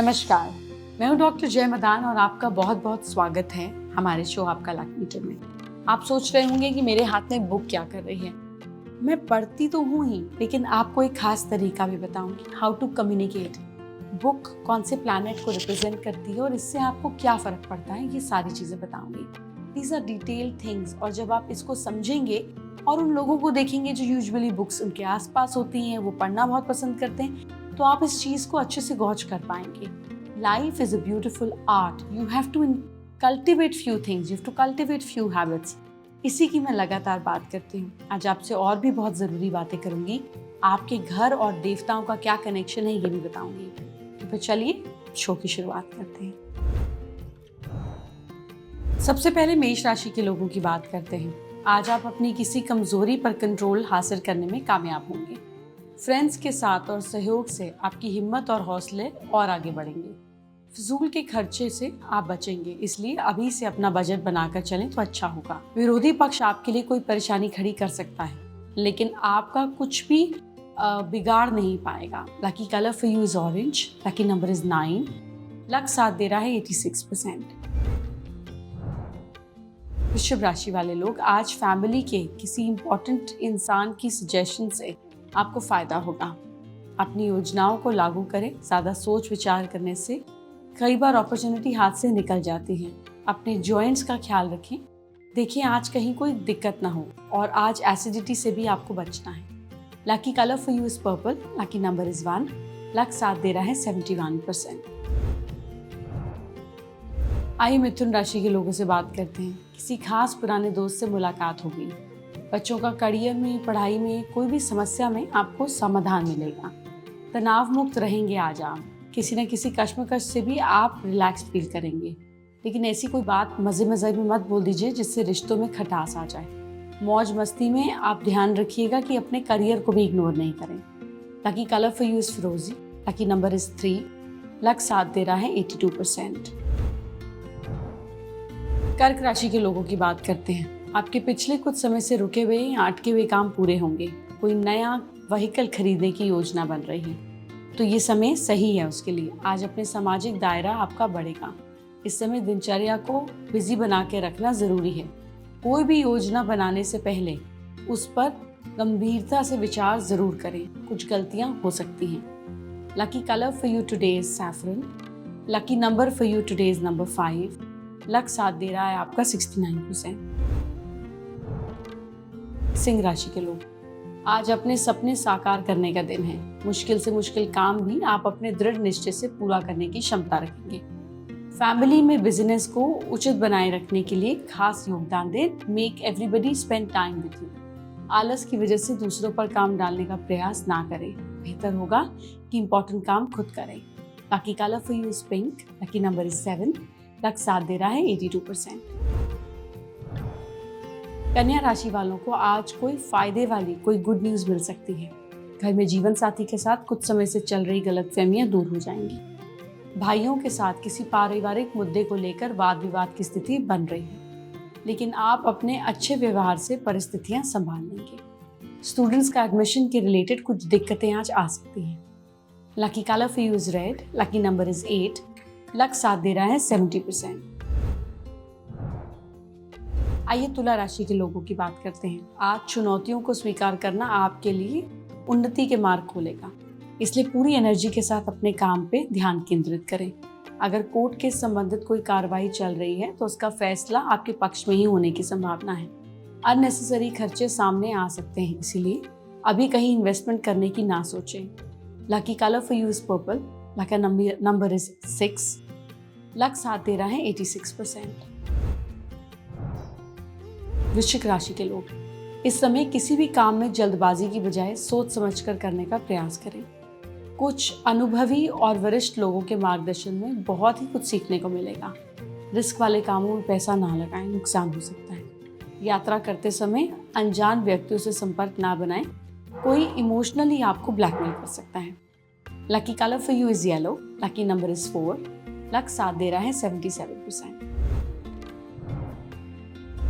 नमस्कार, मैं हूं डॉक्टर जय मदान और आपका बहुत बहुत स्वागत है हमारे शो आपका लक मीटर में। आप सोच रहे होंगे कि मेरे हाथ में बुक क्या कर रही है। मैं पढ़ती तो हूँ ही, लेकिन आपको एक खास तरीका भी बताऊंगी, हाउ टू कम्युनिकेट। बुक कौन से प्लैनेट को रिप्रेजेंट करती है और इससे आपको क्या फर्क पड़ता है, ये सारी चीजें बताऊंगी। दीज आर डिटेल्ड थिंग्स, और जब आप इसको समझेंगे और उन लोगों को देखेंगे जो यूजुअली बुक्स उनके आसपास होती हैं, वो पढ़ना बहुत पसंद करते हैं, तो आप इस चीज को अच्छे से गौज कर पाएंगे। Life is a beautiful art, you have to cultivate few things, you have to cultivate few habits. इसी की मैं लगातार बात करती हूँ। आज आपसे और भी बहुत जरूरी बातें करूंगी। आपके घर और देवताओं का क्या कनेक्शन है ये भी बताऊंगी। तो फिर चलिए शो की शुरुआत करते हैं। सबसे पहले मेष राशि के लोगों की बात करते हैं। आज आप अपनी किसी कमजोरी पर कंट्रोल हासिल करने में कामयाब होंगे। फ्रेंड्स के साथ और सहयोग से आपकी हिम्मत और हौसले और आगे बढ़ेंगे। फिजूल के खर्चे से आप बचेंगे, इसलिए अभी से अपना बजट बनाकर चलें तो अच्छा होगा। विरोधी पक्ष आपके लिए कोई परेशानी खड़ी कर सकता है, लेकिन आपका कुछ भी बिगाड़ नहीं पाएगा। Lucky colour for you is orange, lucky number is 9, luck साथ दे रहा है 86%। वृषभ राशि वाले लोग, आज फैमिली के किसी इंपॉर्टेंट इंसान की सजेशन से आपको फायदा होगा। अपनी योजनाओं को लागू करें। ज्यादा सोच विचार करने से कई बार अपॉर्चुनिटी हाथ से निकल जाती है। अपने जॉइंट्स का ख्याल रखें। देखिए आज कहीं कोई दिक्कत ना हो, और आज एसिडिटी से भी आपको बचना है। Lucky colour for you is purple, lucky number is 1, luck साथ दे रहा है 71%। आइए मिथुन राशि के लोगों से बात करते हैं। किसी खास पुराने दोस्त से मुलाकात होगी। बच्चों का करियर में, पढ़ाई में, कोई भी समस्या में आपको समाधान मिलेगा। तनाव मुक्त रहेंगे आज आप। किसी न किसी कश्मकश से भी आप रिलैक्स फील करेंगे, लेकिन ऐसी कोई बात मजे मजे में मत बोल दीजिए जिससे रिश्तों में खटास आ जाए। मौज मस्ती में आप ध्यान रखिएगा कि अपने करियर को भी इग्नोर नहीं करें। Lucky colour for you is फिरोजी, लकी नंबर इज 3, लक साथ दे रहा है 82%। कर्क राशि के लोगों की बात करते हैं। आपके पिछले कुछ समय से रुके हुए या अटके हुए काम पूरे होंगे। कोई नया व्हीकल खरीदने की योजना बन रही है, तो ये समय सही है उसके लिए। आज अपने सामाजिक दायरा आपका बढ़ेगा। इस समय दिनचर्या को बिजी बना के रखना जरूरी है। कोई भी योजना बनाने से पहले उस पर गंभीरता से विचार जरूर करें, कुछ गलतियां हो सकती हैं। Lucky colour for you today is saffron, lucky number for you today is number 5, luck साथ दे रहा है आपका 69%। सिंह राशि के लोग, आज अपने सपने साकार करने का दिन है। मुश्किल से मुश्किल काम भी आप अपने दृढ़ निश्चय से पूरा करने की क्षमता रखेंगे। फैमिली में बिजनेस को उचित बनाए रखने के लिए खास योगदान दें। Make everybody spend time with you. आलस की वजह से दूसरों पर काम डालने का प्रयास ना करें। बेहतर होगा कि इंपॉर्टेंट काम खुद करें। Lucky colour for you is pink, lucky number is 7, luck साथ दे रहा है 82%। कन्या राशि वालों को आज कोई फायदे वाली कोई गुड न्यूज मिल सकती है। घर में जीवन साथी के साथ कुछ समय से चल रही गलतफहमियां दूर हो जाएंगी। भाइयों के साथ किसी पारिवारिक मुद्दे को लेकर वाद विवाद की स्थिति बन रही है, लेकिन आप अपने अच्छे व्यवहार से परिस्थितियां संभाल लेंगे। स्टूडेंट्स का एडमिशन के रिलेटेड कुछ दिक्कतें आज आ सकती हैं। Lucky colour for you is red, lucky number is 8, luck साथ दे रहा है 70%। आइए तुला राशि के लोगों की बात करते हैं। आज चुनौतियों को स्वीकार करना आपके लिए उन्नति के मार्ग खोलेगा, इसलिए पूरी एनर्जी के साथ अपने काम पे ध्यान केंद्रित करें। अगर कोर्ट के संबंधित कोई कार्रवाई चल रही है तो उसका फैसला आपके पक्ष में ही होने की संभावना है। अननेसेसरी खर्चे सामने आ सकते हैं, इसीलिए अभी कहीं इन्वेस्टमेंट करने की ना सोचें। Lucky colour for you is purple, lucky number is 6, luck साथ दे रहा है 86%। वृश्चिक राशि के लोग, इस समय किसी भी काम में जल्दबाजी की बजाय सोच समझकर करने का प्रयास करें। कुछ अनुभवी और वरिष्ठ लोगों के मार्गदर्शन में बहुत ही कुछ सीखने को मिलेगा। रिस्क वाले कामों में पैसा ना लगाएं, नुकसान हो सकता है। यात्रा करते समय अनजान व्यक्तियों से संपर्क ना बनाएं, कोई इमोशनली आपको ब्लैकमेल कर सकता है। Lucky colour for you is yellow, lucky number is 4, luck साथ दे रहा है 77%।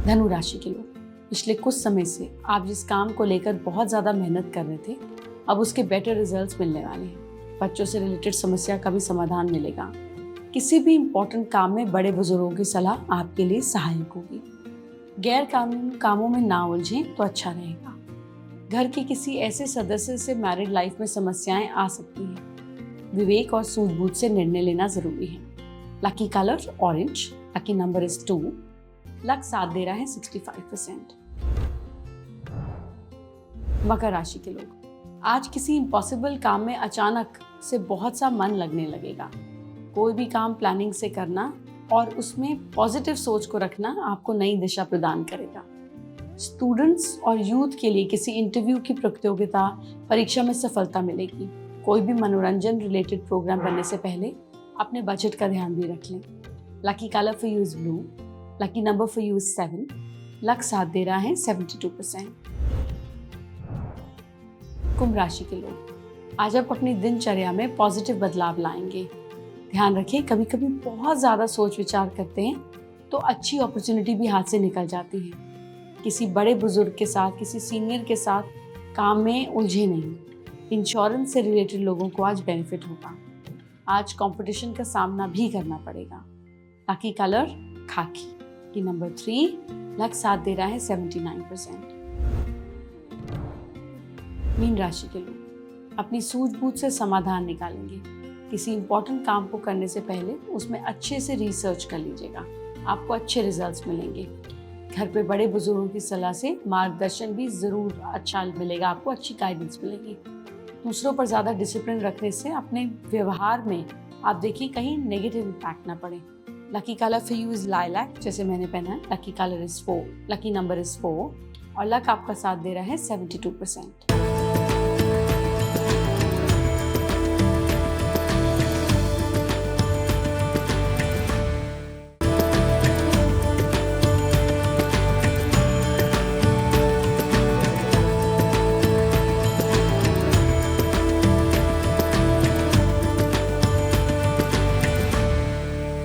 धनु राशि के लोग, पिछले कुछ समय से आप जिस काम को लेकर बहुत ज्यादा मेहनत कर रहे थे, अब उसके बेटर रिजल्ट्स मिलने वाले हैं। बच्चों से रिलेटेड समस्या का भी समाधान मिलेगा। किसी भी इम्पोर्टेंट काम में बड़े बुजुर्गों की सलाह आपके लिए सहायक होगी। गैर कानूनी कामों में ना उलझें तो अच्छा रहेगा। घर के किसी ऐसे सदस्य से मैरिड लाइफ में समस्याएं आ सकती हैं। विवेक और सूझबूझ से निर्णय लेना जरूरी है। Lucky colour orange, lucky number is 2, luck साथ दे रहा है 65%। मकर राशि के लोग, आज किसी इम्पॉसिबल काम में अचानक से बहुत सा मन लगने लगेगा। कोई भी काम प्लानिंग से करना और उसमें पॉजिटिव सोच को रखना आपको नई दिशा प्रदान करेगा। स्टूडेंट्स और यूथ के लिए किसी इंटरव्यू की प्रतियोगिता परीक्षा में सफलता मिलेगी। कोई भी मनोरंजन रिलेटेड प्रोग्राम बनने से पहले अपने बजट का ध्यान भी रख लें। Lucky colour for you is blue, lucky number for you is 7, luck साथ दे रहा है 72%। कुंभ राशि के लोग, आज आप अपनी दिनचर्या में पॉजिटिव बदलाव लाएंगे। ध्यान रखें, कभी कभी बहुत ज़्यादा सोच विचार करते हैं तो अच्छी अपॉर्चुनिटी भी हाथ से निकल जाती है। किसी बड़े बुजुर्ग के साथ, किसी सीनियर के साथ काम में उलझे नहीं। इंश्योरेंस से रिलेटेड लोगों को आज बेनिफिट होगा। आज कंपटीशन का सामना भी करना पड़ेगा। लकी कलर खाकी, की नंबर 3, लक साथ दे रहा है 79%। मीन राशि के लोग अपनी सूझबूझ से समाधान निकालेंगे। किसी इंपॉर्टेंट काम को करने से पहले उसमें अच्छे से रिसर्च कर लीजिएगा। आपको अच्छे रिजल्ट्स मिलेंगे। घर पे बड़े बुजुर्गों की सलाह से मार्गदर्शन भी जरूर अच्छा मिलेगा, आपको अच्छी गाइडेंस मिलेगी। दूसरों पर ज़्यादा डिसिप्लिन रखने से अपने व्यवहार में आप देखिए कहीं नेगेटिव इम्पैक्ट ना पड़े। Lucky colour for you is lilac, जैसे मैंने पहना है। Lucky colour is 4, lucky number is 4 और लक आपका साथ दे रहा है 72%।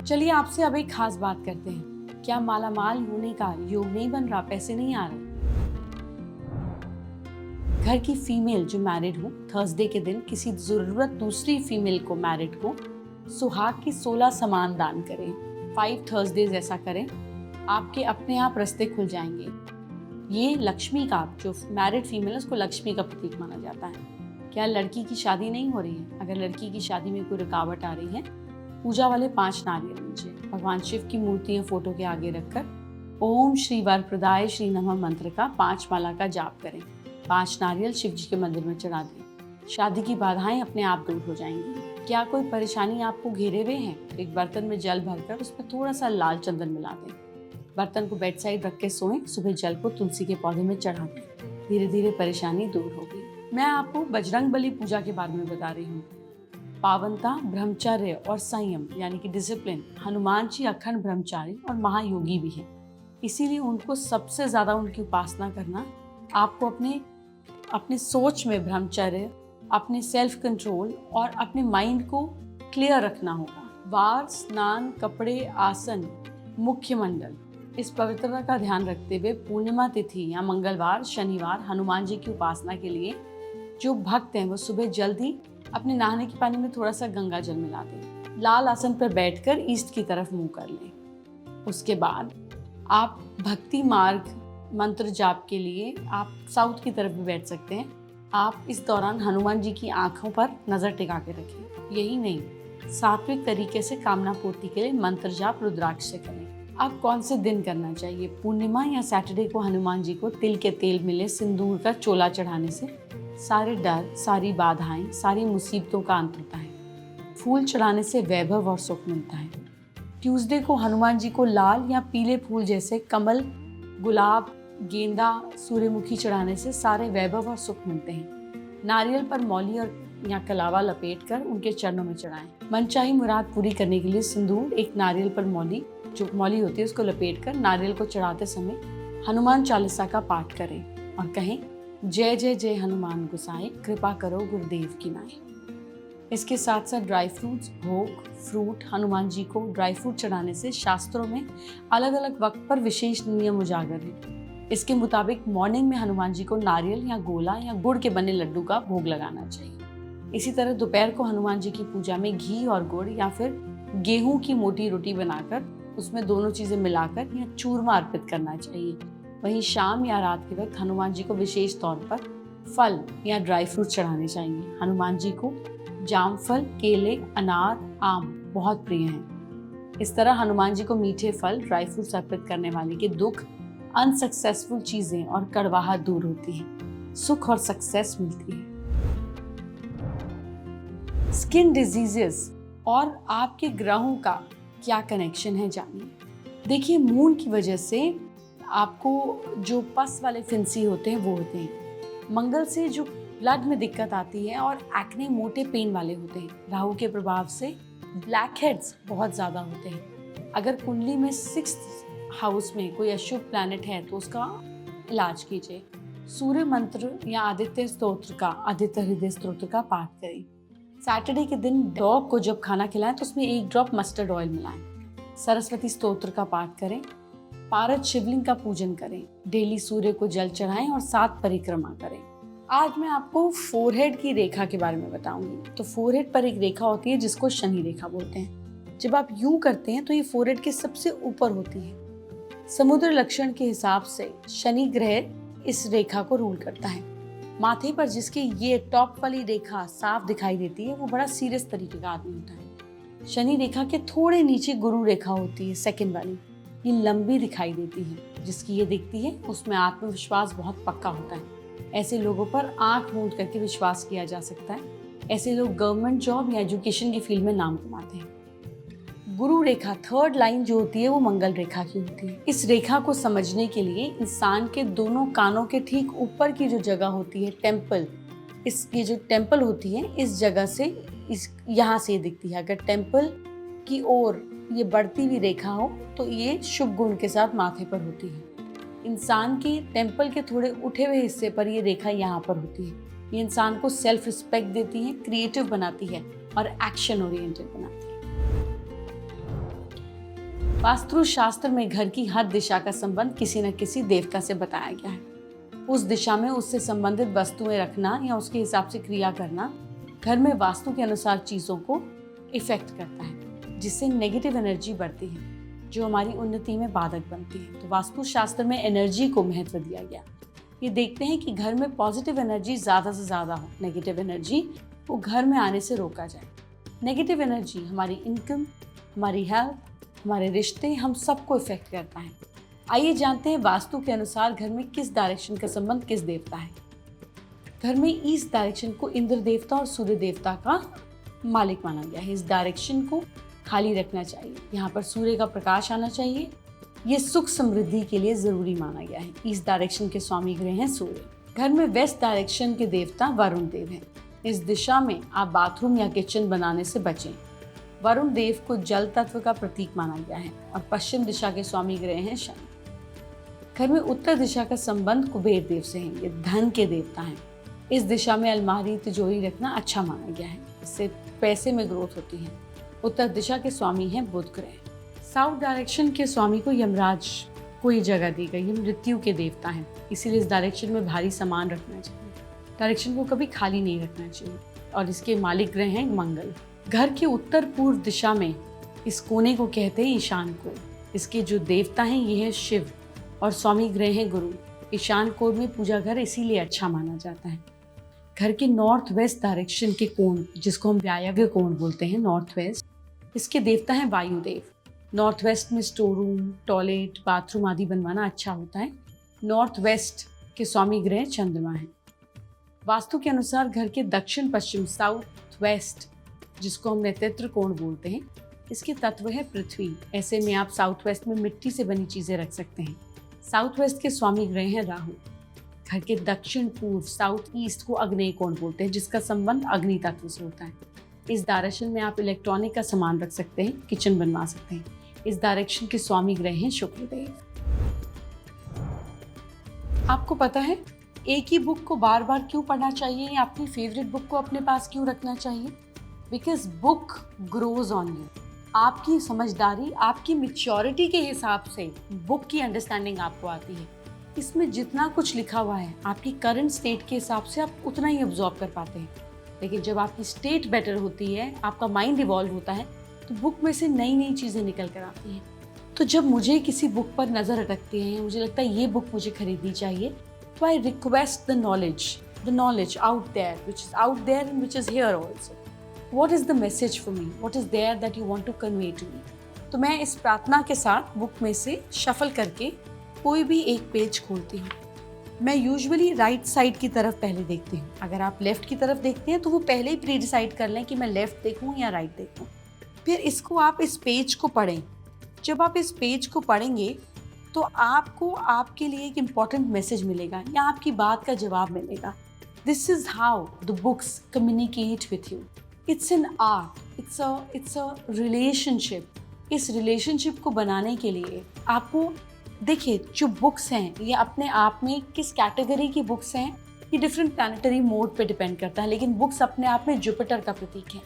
चलिए आपसे अब एक खास बात करते हैं। क्या मालामाल होने का योग नहीं बन रहा, पैसे नहीं आ रहे? घर की फीमेल जो मैरिड हो, थर्सडे के दिन किसी जरूरत दूसरी फीमेल को मैरिड को सुहाग की 16 सामान दान करें। 5 थर्सडेज ऐसा करें, आपके अपने आप रास्ते खुल जाएंगे। ये लक्ष्मी का, जो मैरिड फीमेल है उसको लक्ष्मी का प्रतीक माना जाता है। क्या लड़की की शादी नहीं हो रही है? अगर लड़की की शादी में कोई रुकावट आ रही है, पूजा वाले 5 नारियल लीजिए। भगवान शिव की मूर्ति या फोटो के आगे रखकर ओम श्री वरप्रदाय श्री नमः मंत्र का 5 माला का जाप करें। 5 नारियल शिव जी के मंदिर में चढ़ा दें। शादी की बाधाएं अपने आप दूर हो जाएंगी। क्या कोई परेशानी आपको घेरे हुए है? एक बर्तन में जल भरकर उसमें थोड़ा सा लाल चंदन मिला दें। बर्तन को बेड साइड रख के सोएं। सुबह जल को तुलसी के पौधे में चढ़ा दें। धीरे धीरे परेशानी दूर होगी। मैं आपको बजरंग बली पूजा के बारे में बता रही हूँ। पावनता, ब्रह्मचर्य और संयम यानी कि डिसिप्लिन। हनुमान जी अखंड ब्रह्मचारी और महायोगी भी हैं, इसीलिए उनको सबसे ज्यादा उनकी उपासना करना। आपको अपने सोच में ब्रह्मचर्य, अपने सेल्फ कंट्रोल और अपने माइंड को क्लियर रखना होगा। वार, स्नान, कपड़े, आसन, मुख्य मंडल, इस पवित्रता का ध्यान रखते हुए पूर्णिमा तिथि या मंगलवार, शनिवार हनुमान जी की उपासना के लिए जो भक्त हैं वो सुबह जल्दी अपने नहाने के पानी में थोड़ा सा गंगा जल मिला दें। लाल आसन पर बैठकर ईस्ट की तरफ मुंह कर लें। उसके बाद आप भक्ति मार्ग मंत्र जाप के लिए आप साउथ की तरफ भी बैठ सकते हैं। आप इस दौरान हनुमान जी की आंखों पर नजर टिका के रखें। यही नहीं, सात्विक तरीके से कामना पूर्ति के लिए मंत्र जाप रुद्राक्ष से करें। अब कौन से दिन करना चाहिए? पूर्णिमा या सैटरडे को हनुमान जी को तिल के तेल मिले सिंदूर का चोला चढ़ाने से सारे डर, सारी बाधाएं, सारी मुसीबतों का अंत होता है। फूल चढ़ाने से वैभव और सुख मिलता है। ट्यूसडे को हनुमान जी को लाल या पीले फूल जैसे कमल, गुलाब, गेंदा, सूर्यमुखी चढ़ाने से सारे वैभव और सुख मिलते हैं। नारियल पर मौली और या कलावा लपेटकर उनके चरणों में चढ़ाएं। मनचाही मुराद पूरी करने के लिए सिंदूर, एक नारियल पर मौली, जो मौली होती है उसको लपेटकर नारियल को चढ़ाते समय हनुमान चालीसा का पाठ करें और कहें, जय जय जय हनुमान गोसाई, कृपा करो गुरुदेव की नाई। इसके साथ साथ ड्राई फ्रूट्स, भोग, फ्रूट, हनुमान जी को ड्राई फ्रूट चढ़ाने से शास्त्रों में अलग अलग वक्त पर विशेष नियम उजागर है। इसके मुताबिक मॉर्निंग में हनुमान जी को नारियल या गोला या गुड़ के बने लड्डू का भोग लगाना चाहिए। इसी तरह दोपहर को हनुमान जी की पूजा में घी और गुड़ या फिर गेहूं की मोटी रोटी बनाकर उसमें दोनों चीजें मिलाकर या चूरमा अर्पित करना चाहिए। वहीं शाम या रात के वक्त हनुमान जी को विशेष तौर पर फल या ड्राई फ्रूट चढ़ाने चाहिए। हनुमान जी को जामफल, केले, अनार, आम बहुत प्रिय हैं। इस तरह हनुमान जी को मीठे फल, ड्राई फ्रूट्स अर्पित करने वाले के दुख, अनसक्सेसफुल चीजें और कड़वाहट दूर होती है, सुख और सक्सेस मिलती है। स्किन डिजीजेस और आपके ग्रहों का क्या कनेक्शन है जानिए। देखिए, मून की वजह से आपको जो पस वाले फिंसी होते हैं वो होते हैं। मंगल से जो ब्लड में दिक्कत आती है और एक्ने, मोटे पेन वाले होते हैं। राहु के प्रभाव से ब्लैक हेड्स बहुत ज़्यादा होते हैं। अगर कुंडली में 6th हाउस में कोई अशुभ प्लैनेट है तो उसका इलाज कीजिए। सूर्य मंत्र या आदित्य स्तोत्र का, आदित्य हृदय स्तोत्र का पाठ करें। सैटरडे के दिन डॉग को जब खाना खिलाएं तो उसमें 1 ड्रॉप मस्टर्ड ऑयल मिलाएं। सरस्वती स्तोत्र का पाठ करें। पारद शिवलिंग का पूजन करें। डेली सूर्य को जल चढ़ाएं और 7 परिक्रमा करें। आज मैं आपको फोरहेड की रेखा के बारे में बताऊंगी। तो फोरहेड पर एक रेखा होती है जिसको शनि रेखा बोलते हैं। जब आप यूं करते हैं तो ये फोरहेड के सबसे ऊपर होती है। समुद्र लक्षण के हिसाब से शनि ग्रह इस रेखा को रूल करता है। माथे पर जिसकी ये टॉप वाली रेखा साफ दिखाई देती है वो बड़ा सीरियस तरीके का आदमी होता है। शनि रेखा के थोड़े नीचे गुरु रेखा होती है, सेकंड वाली, ये लंबी दिखाई देती है। जिसकी ये दिखती है उसमें आत्मविश्वास बहुत पक्का होता है। ऐसे लोगों पर आंख मूंद करके विश्वास किया जा सकता है। ऐसे लोग गवर्नमेंट जॉब या एजुकेशन की फील्ड में नाम कमाते हैं। गुरु रेखा 3rd लाइन जो होती है वो मंगल रेखा की होती है। इस रेखा को समझने के लिए इंसान के दोनों कानों के ठीक ऊपर की जो जगह होती है, टेम्पल, ये जो टेम्पल होती है इस जगह से यहाँ से दिखती है। अगर टेम्पल की ओर ये बढ़ती हुई रेखा हो तो ये शुभ गुण के साथ माथे पर होती है। इंसान के टेम्पल के थोड़े उठे हुए हिस्से पर ये रेखा यहाँ पर होती है। ये इंसान को सेल्फ रिस्पेक्ट देती है, क्रिएटिव बनाती है और एक्शन ओरिएंटेड बनाती है। वास्तु शास्त्र में घर की हर दिशा का संबंध किसी न किसी देवता से बताया गया है। उस दिशा में उससे संबंधित वस्तुएं रखना या उसके हिसाब से क्रिया करना घर में वास्तु के अनुसार चीजों को इफेक्ट करता है, जिससे नेगेटिव एनर्जी बढ़ती है जो हमारी उन्नति में बाधक बनती है। तो वास्तु शास्त्र में एनर्जी को महत्व दिया गया। ये देखते हैं कि घर में पॉजिटिव एनर्जी ज़्यादा से ज़्यादा हो, नेगेटिव एनर्जी को घर में आने से रोका जाए। नेगेटिव एनर्जी हमारी इनकम, हमारी हेल्थ, हमारे रिश्ते, हम सबको इफेक्ट करता है। आइए जानते हैं वास्तु के अनुसार घर में किस डायरेक्शन का संबंध किस देवता है। घर में ईस्ट डायरेक्शन को इंद्र देवता और सूर्य देवता का मालिक माना गया है। इस डायरेक्शन को खाली रखना चाहिए। यहाँ पर सूर्य का प्रकाश आना चाहिए। ये सुख समृद्धि के लिए जरूरी माना गया है। ईस्ट डायरेक्शन के स्वामी ग्रह हैं सूर्य। घर में वेस्ट डायरेक्शन के देवता वरुण देव हैं। इस दिशा में आप बाथरूम या किचन बनाने से बचें। वरुण देव को जल तत्व का प्रतीक माना गया है और पश्चिम दिशा के स्वामी ग्रह हैं शनि। घर में उत्तर दिशा का संबंध कुबेर देव से है। ये धन के देवता हैं। इस दिशा में अलमारी, तिजोरी रखना अच्छा माना गया है। इससे पैसे में ग्रोथ होती है। उत्तर दिशा के स्वामी हैं बुध ग्रह। साउथ डायरेक्शन के स्वामी को यमराज को ये जगह दी गई है। मृत्यु के देवता हैं, इसीलिए इस डायरेक्शन में भारी सामान रखना चाहिए। डायरेक्शन को कभी खाली नहीं रखना चाहिए। और इसके मालिक ग्रह हैं मंगल। घर के उत्तर पूर्व दिशा में इस कोने को कहते हैं ईशान कोण। इसके जो देवता हैं ये है शिव और स्वामी ग्रह हैं गुरु। ईशान कोण में पूजा घर इसीलिए अच्छा माना जाता है। घर के नॉर्थ वेस्ट डायरेक्शन के कोण, जिसको हम वायव्य कोण बोलते हैं, नॉर्थ वेस्ट, इसके देवता हैं वायुदेव। नॉर्थ वेस्ट में स्टोर रूम, टॉयलेट, बाथरूम आदि बनवाना अच्छा होता है। नॉर्थ वेस्ट के स्वामी ग्रह चंद्रमा है। वास्तु के अनुसार घर के दक्षिण पश्चिम, साउथ वेस्ट, जिसको हम नक्षत्र कोण बोलते हैं, इसके तत्व है पृथ्वी। ऐसे में आप साउथ वेस्ट में मिट्टी से बनी चीजें रख सकते हैं। साउथ वेस्ट के स्वामी ग्रह हैं राहु। घर के दक्षिण पूर्व, साउथ ईस्ट को अग्नेय कोण बोलते हैं, जिसका संबंध अग्नि तत्व से होता है। इस डायरेक्शन में आप इलेक्ट्रॉनिक का सामान रख सकते हैं, किचन बनवा सकते हैं। इस डायरेक्शन के स्वामी ग्रह हैं शुक्रदेव। आपको पता है एक ही बुक को बार बार क्यों पढ़ना चाहिए या अपनी फेवरेट बुक को अपने पास क्यों रखना चाहिए? Because book grows on you. आपकी समझदारी, आपकी मैच्योरिटी के हिसाब से बुक की अंडरस्टैंडिंग आपको आती है। इसमें जितना कुछ लिखा हुआ है आपकी करंट स्टेट के हिसाब से आप उतना ही अब्जॉर्ब कर पाते हैं। लेकिन जब आपकी स्टेट बेटर होती है, आपका माइंड इवॉल्व होता है, तो बुक में से नई नई चीज़ें निकल कर आती हैं। तो जब मुझे किसी बुक पर नज़र अटकती है, मुझे लगता है ये बुक मुझे खरीदनी चाहिए, तो I request the knowledge out there, which is out there and which is here also. What is the message for me, what is there that you want to convey to me. तो मैं इस प्रार्थना के साथ book में से shuffle करके कोई भी एक पेज खोलती हूँ। मैं यूजुअली राइट साइड की तरफ पहले देखती हूँ। अगर आप लेफ़्ट की तरफ देखते हैं तो वो पहले ही प्री डिसाइड कर लें कि मैं लेफ़्ट देखूँ या राइट देखूँ। फिर इसको आप इस पेज को पढ़ें। जब आप इस पेज को पढ़ेंगे तो आपको आपके लिए एक इम्पॉर्टेंट मैसेज मिलेगा या आपकी बात का जवाब मिलेगा। This is how the books communicate with you. It's an art, it's a relationship. इस रिलेशनशिप को बनाने के लिए आपको देखिए, जो बुक्स हैं ये अपने आप में किस कैटेगरी की बुक्स हैं ये डिफरेंट प्लानिटरी मोड पे डिपेंड करता है, लेकिन बुक्स अपने आप में जुपिटर का प्रतीक है।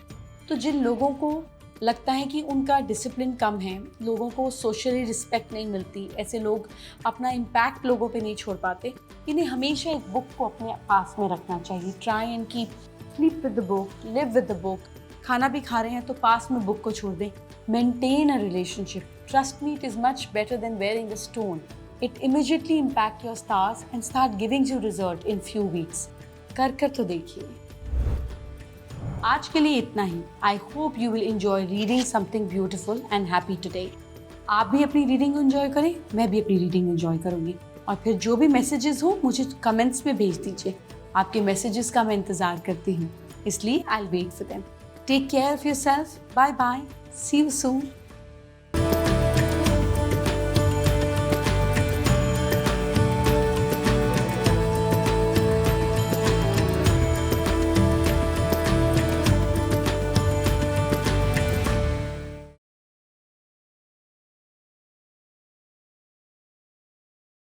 तो जिन लोगों को लगता है कि उनका डिसिप्लिन कम है, लोगों को सोशली रिस्पेक्ट नहीं मिलती, ऐसे लोग अपना इम्पैक्ट लोगों पे नहीं छोड़ पाते, इन्हें हमेशा एक बुक को अपने पास में रखना चाहिए। Try and keep sleep with the book, live with the book. खाना भी खा रहे हैं तो पास में बुक को छोड़ दें। Maintain a relationship. Trust me, it is much better than wearing a stone. It immediately impact your stars and start giving you result in few weeks. कर तो देखिए। आज के लिए इतना ही। I hope you will enjoy reading something beautiful and happy today. आप भी अपनी रीडिंग एंजॉय करें, मैं भी अपनी रीडिंग एंजॉय करूँगी। और फिर जो भी मैसेजेस हो मुझे कमेंट्स में भेज दीजिए। आपके मैसेजेस का मैं इंतज़ार करती हूँ, इसलिए I'll wait for them. Take care of yourself. Bye bye. See you soon.